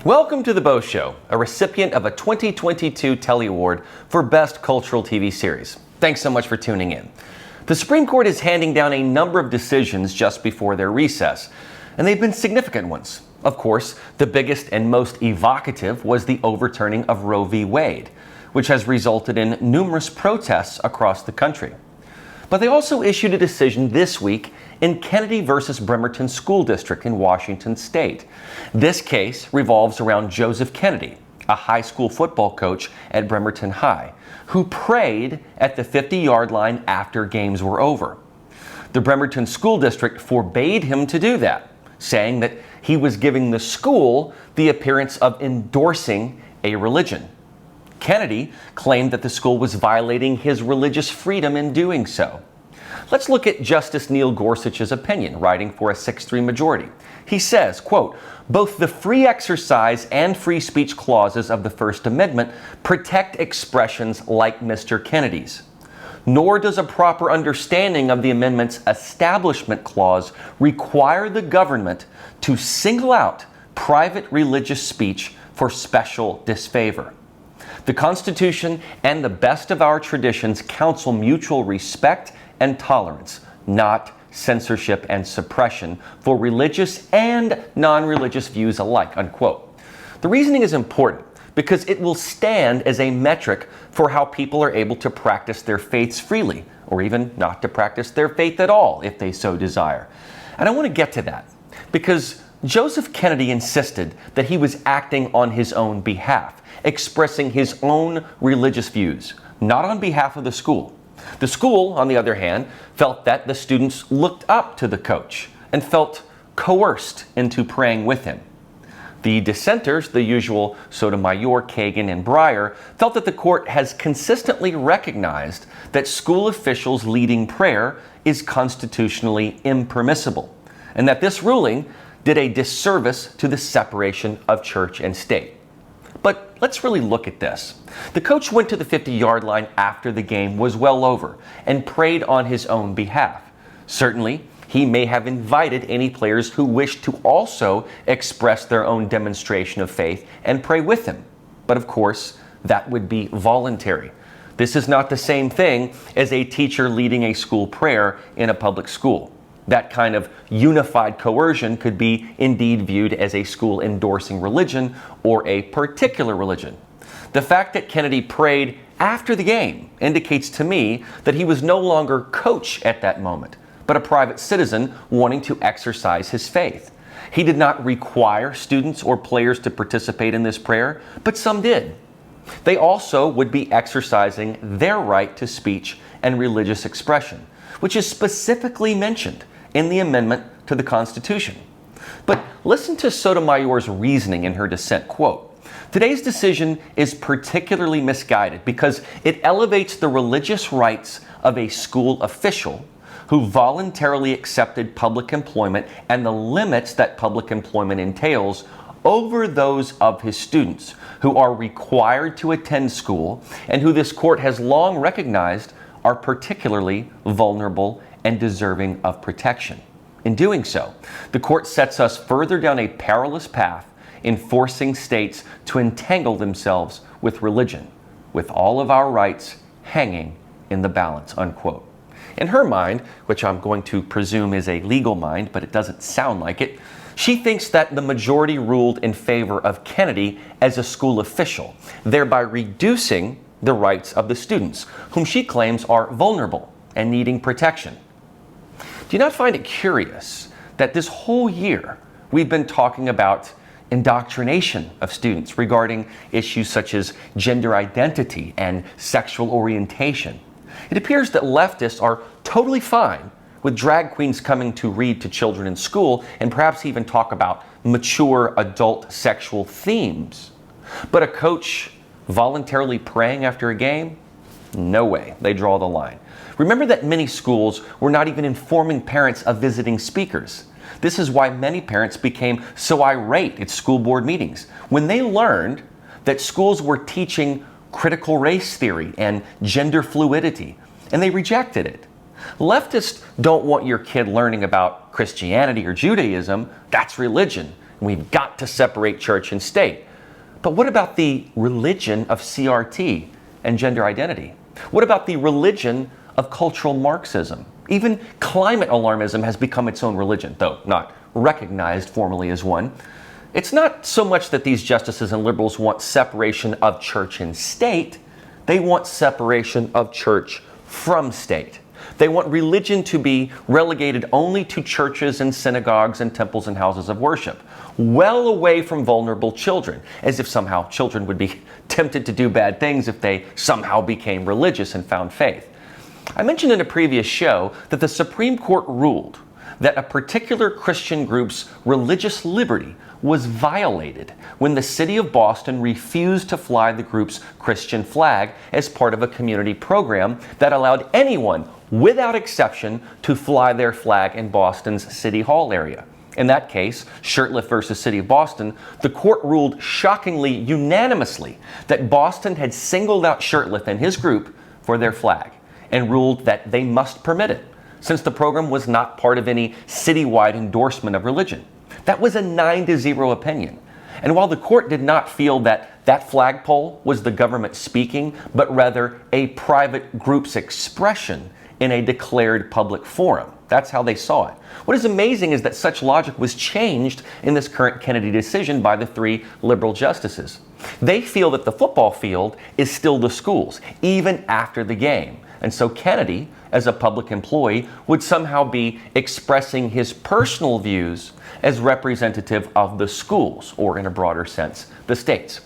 Welcome to the Beau Show, a recipient of a 2022 Telly Award for Best Cultural TV Series. Thanks so much for tuning in. The Supreme Court is handing down a number of decisions just before their recess, and they've been significant ones. Of course, the biggest and most evocative was the overturning of Roe v. Wade, which has resulted in numerous protests across the country. But they also issued a decision this week in Kennedy versus Bremerton School District in Washington State. This case revolves around Joseph Kennedy, a high school football coach at Bremerton High, who prayed at the 50-yard line after games were over. The Bremerton School District forbade him to do that, saying that he was giving the school the appearance of endorsing a religion. Kennedy claimed that the school was violating his religious freedom in doing so. Let's look at Justice Neil Gorsuch's opinion, writing for a 6-3 majority. He says, quote, "Both the free exercise and free speech clauses of the First Amendment protect expressions like Mr. Kennedy's. Nor does a proper understanding of the amendment's Establishment Clause require the government to single out private religious speech for special disfavor. The Constitution and the best of our traditions counsel mutual respect and tolerance, not censorship and suppression for religious and non-religious views alike," unquote. The reasoning is important because it will stand as a metric for how people are able to practice their faiths freely, or even not to practice their faith at all if they so desire. And I want to get to that because Joseph Kennedy insisted that he was acting on his own behalf, expressing his own religious views, not on behalf of the school. The school, on the other hand, felt that the students looked up to the coach and felt coerced into praying with him. The dissenters, the usual Sotomayor, Kagan, and Breyer, felt that the court has consistently recognized that school officials leading prayer is constitutionally impermissible, and that this ruling did a disservice to the separation of church and state. But let's really look at this. The coach went to the 50-yard line after the game was well over and prayed on his own behalf. Certainly, he may have invited any players who wished to also express their own demonstration of faith and pray with him. But of course, that would be voluntary. This is not the same thing as a teacher leading a school prayer in a public school. That kind of unified coercion could be indeed viewed as a school endorsing religion or a particular religion. The fact that Kennedy prayed after the game indicates to me that he was no longer coach at that moment, but a private citizen wanting to exercise his faith. He did not require students or players to participate in this prayer, but some did. They also would be exercising their right to speech and religious expression, which is specifically mentioned in the amendment to the Constitution. But listen to Sotomayor's reasoning in her dissent, quote, "Today's decision is particularly misguided because it elevates the religious rights of a school official who voluntarily accepted public employment and the limits that public employment entails over those of his students who are required to attend school and who this court has long recognized are particularly vulnerable and deserving of protection. In doing so, the court sets us further down a perilous path in forcing states to entangle themselves with religion, with all of our rights hanging in the balance," unquote. In her mind, which I'm going to presume is a legal mind, but it doesn't sound like it, she thinks that the majority ruled in favor of Kennedy as a school official, thereby reducing the rights of the students, whom she claims are vulnerable and needing protection. Do you not find it curious that this whole year we've been talking about indoctrination of students regarding issues such as gender identity and sexual orientation? It appears that leftists are totally fine with drag queens coming to read to children in school and perhaps even talk about mature adult sexual themes. But a coach voluntarily praying after a game? No way. They draw the line. Remember that many schools were not even informing parents of visiting speakers. This is why many parents became so irate at school board meetings when they learned that schools were teaching critical race theory and gender fluidity, and they rejected it. Leftists don't want your kid learning about Christianity or Judaism. That's religion. We've got to separate church and state. But what about the religion of CRT and gender identity? What about the religion of cultural Marxism? Even climate alarmism has become its own religion, though not recognized formally as one. It's not so much that these justices and liberals want separation of church and state. They want separation of church from state. They want religion to be relegated only to churches and synagogues and temples and houses of worship, well away from vulnerable children, as if somehow children would be tempted to do bad things if they somehow became religious and found faith. I mentioned in a previous show that the Supreme Court ruled that a particular Christian group's religious liberty was violated when the city of Boston refused to fly the group's Christian flag as part of a community program that allowed anyone, without exception, to fly their flag in Boston's City Hall area. In that case, Shurtleff versus City of Boston, the court ruled shockingly unanimously that Boston had singled out Shurtleff and his group for their flag and ruled that they must permit it, since the program was not part of any citywide endorsement of religion. That was a 9-0 opinion. And while the court did not feel that that flagpole was the government speaking, but rather a private group's expression in a declared public forum, that's how they saw it. What is amazing is that such logic was changed in this current Kennedy decision by the 3 liberal justices. They feel that the football field is still the schools, even after the game. And so Kennedy, as a public employee, would somehow be expressing his personal views as representative of the schools, or in a broader sense, the states.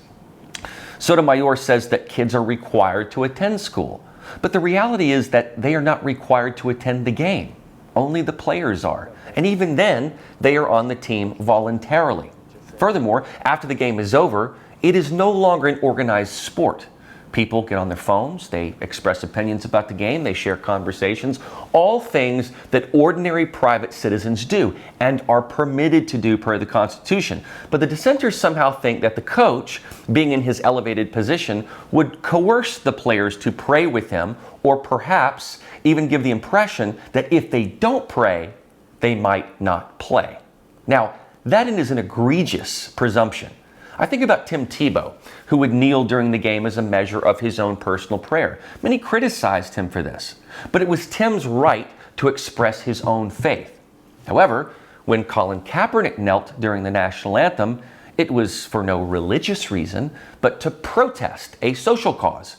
Sotomayor says that kids are required to attend school, but the reality is that they are not required to attend the game. Only the players are, and even then, they are on the team voluntarily. Furthermore, after the game is over, it is no longer an organized sport. People get on their phones, they express opinions about the game, they share conversations, all things that ordinary private citizens do and are permitted to do per the Constitution. But the dissenters somehow think that the coach, being in his elevated position, would coerce the players to pray with him, or perhaps even give the impression that if they don't pray, they might not play. Now, that is an egregious presumption. I think about Tim Tebow, who would kneel during the game as a measure of his own personal prayer. Many criticized him for this, but it was Tim's right to express his own faith. However, when Colin Kaepernick knelt during the national anthem, it was for no religious reason, but to protest a social cause.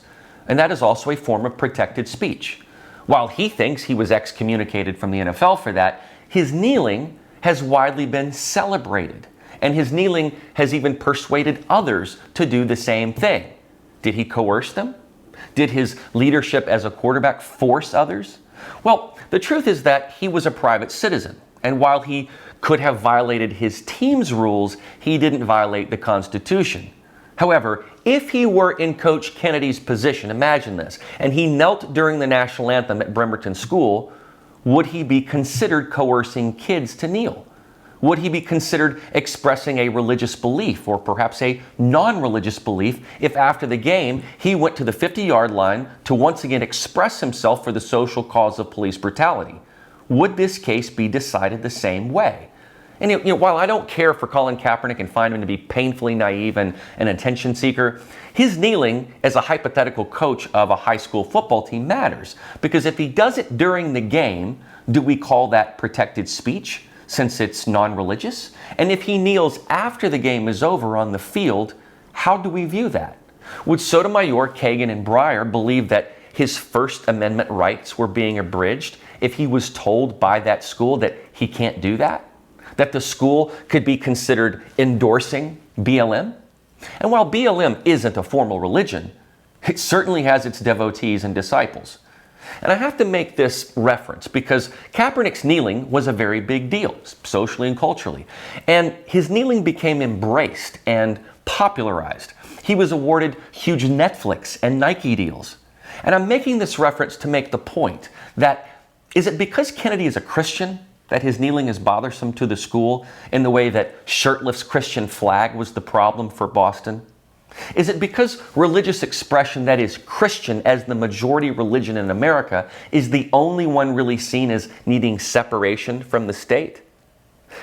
And that is also a form of protected speech. While he thinks he was excommunicated from the NFL for that, his kneeling has widely been celebrated. And his kneeling has even persuaded others to do the same thing. Did he coerce them? Did his leadership as a quarterback force others? Well, the truth is that he was a private citizen. And while he could have violated his team's rules, he didn't violate the Constitution. However, if he were in Coach Kennedy's position, imagine this, and he knelt during the national anthem at Bremerton School, would he be considered coercing kids to kneel? Would he be considered expressing a religious belief, or perhaps a non-religious belief, if after the game he went to the 50-yard line to once again express himself for the social cause of police brutality? Would this case be decided the same way? And while I don't care for Colin Kaepernick and find him to be painfully naive and an attention seeker, his kneeling as a hypothetical coach of a high school football team matters. Because if he does it during the game, do we call that protected speech, since it's non-religious? And if he kneels after the game is over on the field, how do we view that? Would Sotomayor, Kagan, and Breyer believe that his First Amendment rights were being abridged if he was told by that school that he can't do that? That the school could be considered endorsing BLM? And while BLM isn't a formal religion, it certainly has its devotees and disciples. And I have to make this reference because Kaepernick's kneeling was a very big deal, socially and culturally. And his kneeling became embraced and popularized. He was awarded huge Netflix and Nike deals. And I'm making this reference to make the point that, is it because Kennedy is a Christian that his kneeling is bothersome to the school in the way that Shurtleff's Christian flag was the problem for Boston? Is it because religious expression that is Christian as the majority religion in America is the only one really seen as needing separation from the state?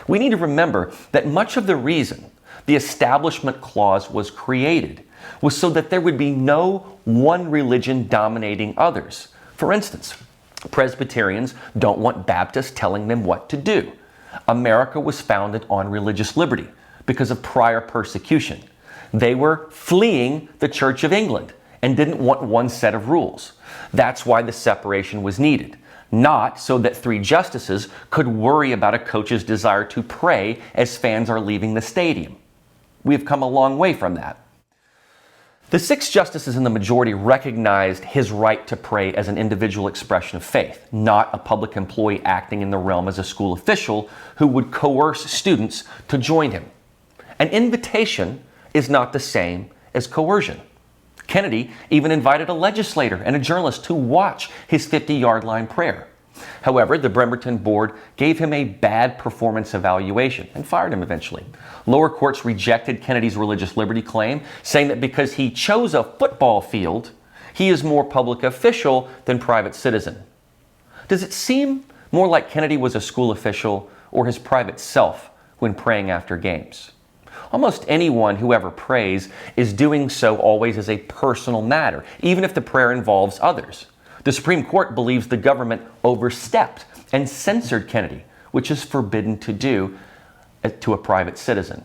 We need to remember that much of the reason the Establishment Clause was created was so that there would be no one religion dominating others. For instance, Presbyterians don't want Baptists telling them what to do. America was founded on religious liberty because of prior persecution. They were fleeing the Church of England and didn't want one set of rules. That's why the separation was needed, not so that 3 justices could worry about a coach's desire to pray as fans are leaving the stadium. We've come a long way from that. The 6 justices in the majority recognized his right to pray as an individual expression of faith, not a public employee acting in the realm as a school official who would coerce students to join him. An invitation is not the same as coercion. Kennedy even invited a legislator and a journalist to watch his 50-yard line prayer. However, the Bremerton Board gave him a bad performance evaluation and fired him eventually. Lower courts rejected Kennedy's religious liberty claim, saying that because he chose a football field, he is more public official than private citizen. Does it seem more like Kennedy was a school official or his private self when praying after games? Almost anyone who ever prays is doing so always as a personal matter, even if the prayer involves others. The Supreme Court believes the government overstepped and censored Kennedy, which is forbidden to do to a private citizen.